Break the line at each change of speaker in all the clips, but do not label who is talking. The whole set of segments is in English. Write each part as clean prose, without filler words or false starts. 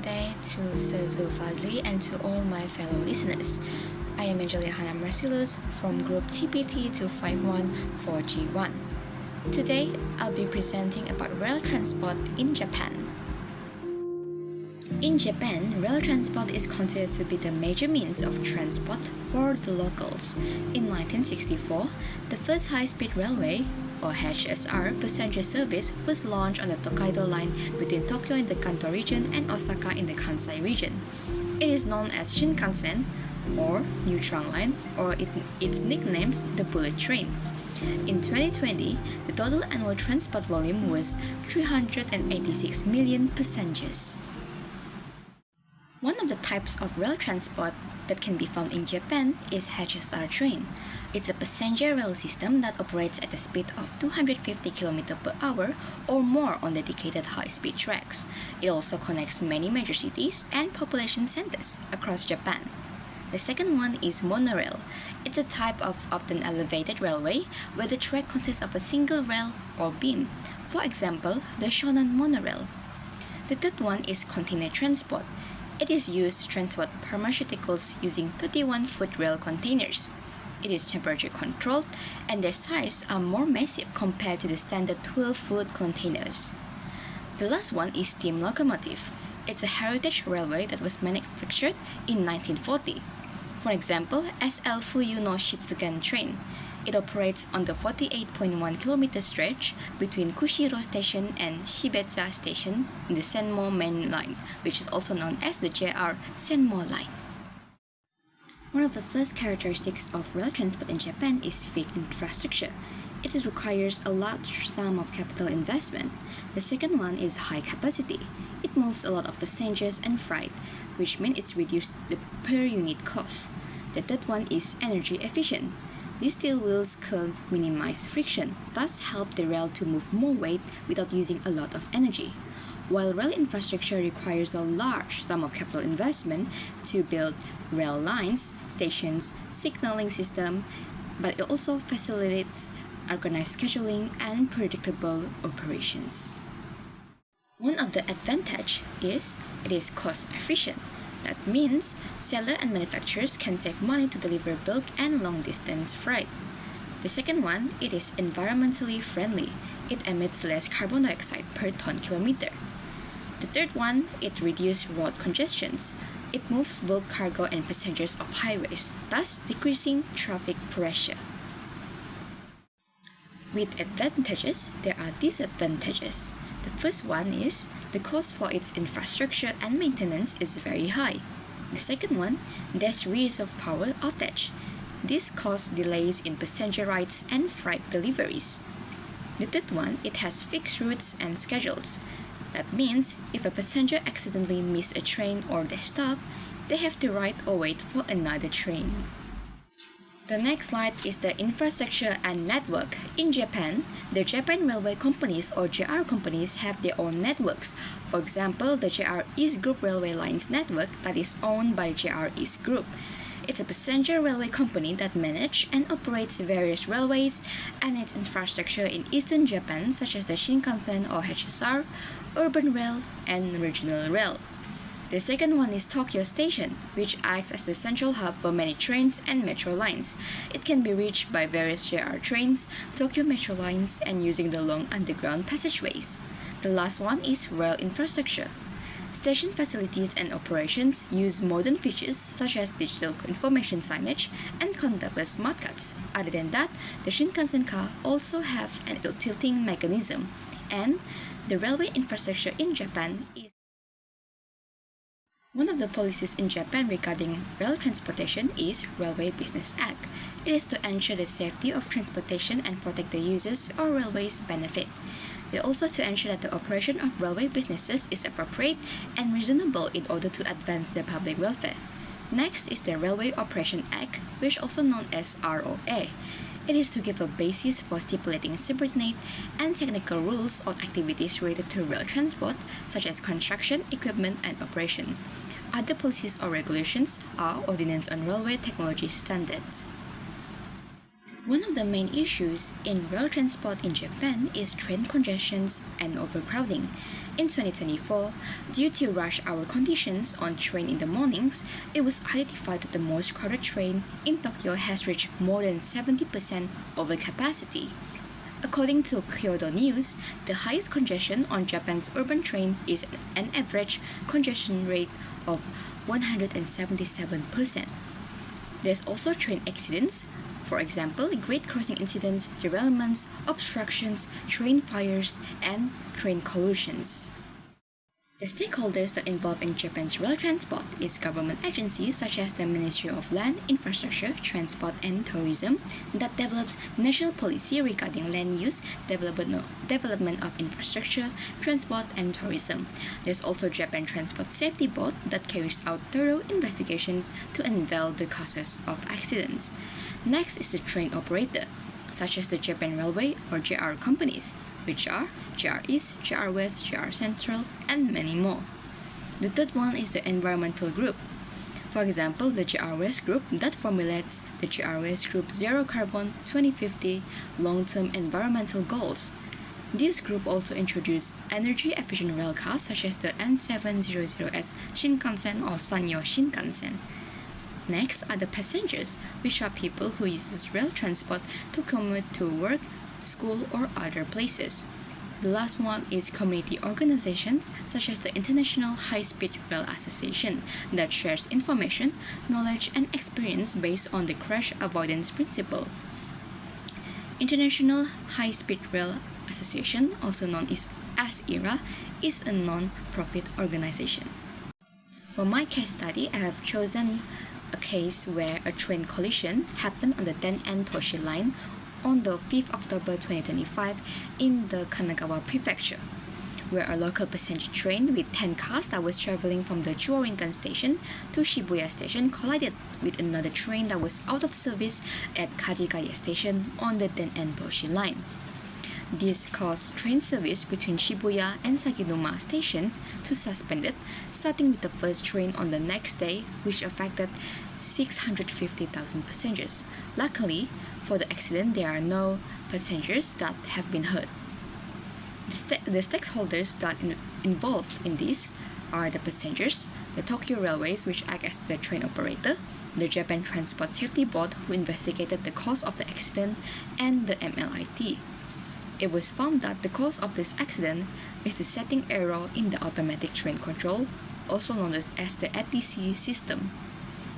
day to Zulfazli and to all my fellow listeners. I am Angelia Hana Marcellus from Group TPT251 4G1. Today, I'll be presenting about rail transport in Japan. In Japan, rail transport is considered to be the major means of transport for the locals. In 1964, the first high-speed railway, or HSR, passenger service was launched on the Tokaido line between Tokyo in the Kanto region and Osaka in the Kansai region. It is known as Shinkansen, or New Trunk Line, or its nicknames the Bullet Train. In 2020, the total annual transport volume was 386 million passengers. One of the types of rail transport that can be found in Japan is HSR train. It's a passenger rail system that operates at a speed of 250 km per hour or more on dedicated high-speed tracks. It also connects many major cities and population centers across Japan. The second one is monorail. It's a type of often elevated railway where the track consists of a single rail or beam. For example, the Shonan monorail. The third one is container transport. It is used to transport pharmaceuticals using 31-foot rail containers. It is temperature controlled and their size are more massive compared to the standard 12-foot containers. The last one is steam locomotive. It's a heritage railway that was manufactured in 1940. For example, SL Fuyu no Shitsugan train. It operates on the 48.1 km stretch between Kushiro Station and Shibetsa Station in the Senmo Main Line, which is also known as the JR Senmo Line. One of the first characteristics of rail transport in Japan is weak infrastructure. It requires a large sum of capital investment. The second one is high capacity. It moves a lot of passengers and freight, which means it's reduced the per unit cost. The third one is energy efficient. These steel wheels can minimize friction, thus help the rail to move more weight without using a lot of energy. While rail infrastructure requires a large sum of capital investment to build rail lines, stations, signaling system, but it also facilitates organized scheduling and predictable operations. One of the advantages is it is cost efficient. That means sellers and manufacturers can save money to deliver bulk and long-distance freight. The second one, it is environmentally friendly. It emits less carbon dioxide per ton kilometer. The third one, it reduces road congestions. It moves bulk cargo and passengers off highways, thus decreasing traffic pressure. With advantages, there are disadvantages. The first one is the cost for its infrastructure and maintenance is very high. The second one, there's risk of power outage. This causes delays in passenger rides and freight deliveries. The third one, it has fixed routes and schedules. That means if a passenger accidentally misses a train or they stop, they have to ride or wait for another train. The next slide is the infrastructure and network. In Japan, the Japan Railway Companies or JR companies have their own networks. For example, the JR East Group Railway Lines network that is owned by JR East Group. It's a passenger railway company that manages and operates various railways and its infrastructure in eastern Japan such as the Shinkansen or HSR, urban rail, and regional rail. The second one is Tokyo Station, which acts as the central hub for many trains and metro lines. It can be reached by various JR trains, Tokyo Metro lines, and using the long underground passageways. The last one is rail infrastructure. Station facilities and operations use modern features such as digital information signage and contactless smart cards. Other than that, the Shinkansen car also have an tilting mechanism. And the railway infrastructure in Japan is one of the policies in Japan regarding rail transportation is Railway Business Act. It is to ensure the safety of transportation and protect the users or railways benefit. It also to ensure that the operation of railway businesses is appropriate and reasonable in order to advance the public welfare. Next is the Railway Operation Act, which is also known as ROA. It is to give a basis for stipulating subordinate and technical rules on activities related to rail transport, such as construction, equipment, and operation. Other policies or regulations are Ordinance on Railway Technology Standards. One of the main issues in rail transport in Japan is train congestions and overcrowding. In 2024, due to rush hour conditions on train in the mornings, it was identified that the most crowded train in Tokyo has reached more than 70% over capacity. According to Kyodo News, the highest congestion on Japan's urban train is an average congestion rate of 177%. There's also train accidents, for example, grade crossing incidents, derailments, obstructions, train fires, and train collisions. The stakeholders that involved in Japan's rail transport is government agencies such as the Ministry of Land, Infrastructure, Transport and Tourism that develops national policy regarding land use, development of infrastructure, transport and tourism. There's also Japan Transport Safety Board that carries out thorough investigations to unveil the causes of accidents. Next is the train operator, such as the Japan Railway or JR companies, which are JR East, JR West, JR Central, and many more. The third one is the environmental group. For example, the JR West group that formulates the JR West Group Zero Carbon 2050 long-term environmental goals. This group also introduced energy-efficient rail cars such as the N700S Shinkansen or Sanyo Shinkansen. Next are the passengers, which are people who use rail transport to commute to work, school, or other places. The last one is community organizations such as the International High-Speed Rail Association that shares information, knowledge, and experience based on the crash avoidance principle. International High-Speed Rail Association, also known as IRA, is a non-profit organization. For my case study, I have chosen a case where a train collision happened on the Den-en Toshi line on the 5th October 2025 in the Kanagawa Prefecture, where a local passenger train with 10 cars that was traveling from the Chuorinkan station to Shibuya station collided with another train that was out of service at Kajigaya station on the Den-en Toshi line. This caused train service between Shibuya and Saginuma stations to suspended, starting with the first train on the next day, which affected 650,000 passengers. Luckily, for the accident, there are no passengers that have been hurt. The stakeholders that involved in this are the passengers, the Tokyo Railways, which act as the train operator, the Japan Transport Safety Board, who investigated the cause of the accident, and the MLIT. It was found that the cause of this accident is the setting error in the automatic train control, also known as the ATC system.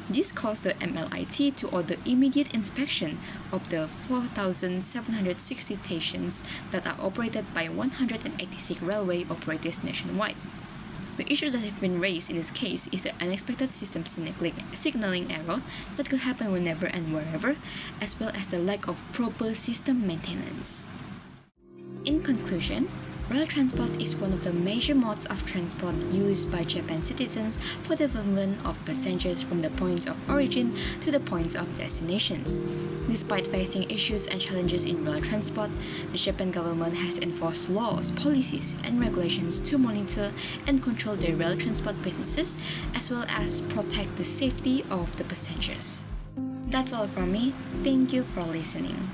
This caused the MLIT to order immediate inspection of the 4,760 stations that are operated by 186 railway operators nationwide. The issues that have been raised in this case is the unexpected system signaling error that could happen whenever and wherever, as well as the lack of proper system maintenance. In conclusion, rail transport is one of the major modes of transport used by Japan citizens for the movement of passengers from the points of origin to the points of destinations. Despite facing issues and challenges in rail transport, the Japan government has enforced laws, policies, and regulations to monitor and control the rail transport businesses, as well as protect the safety of the passengers. That's all from me. Thank you for listening.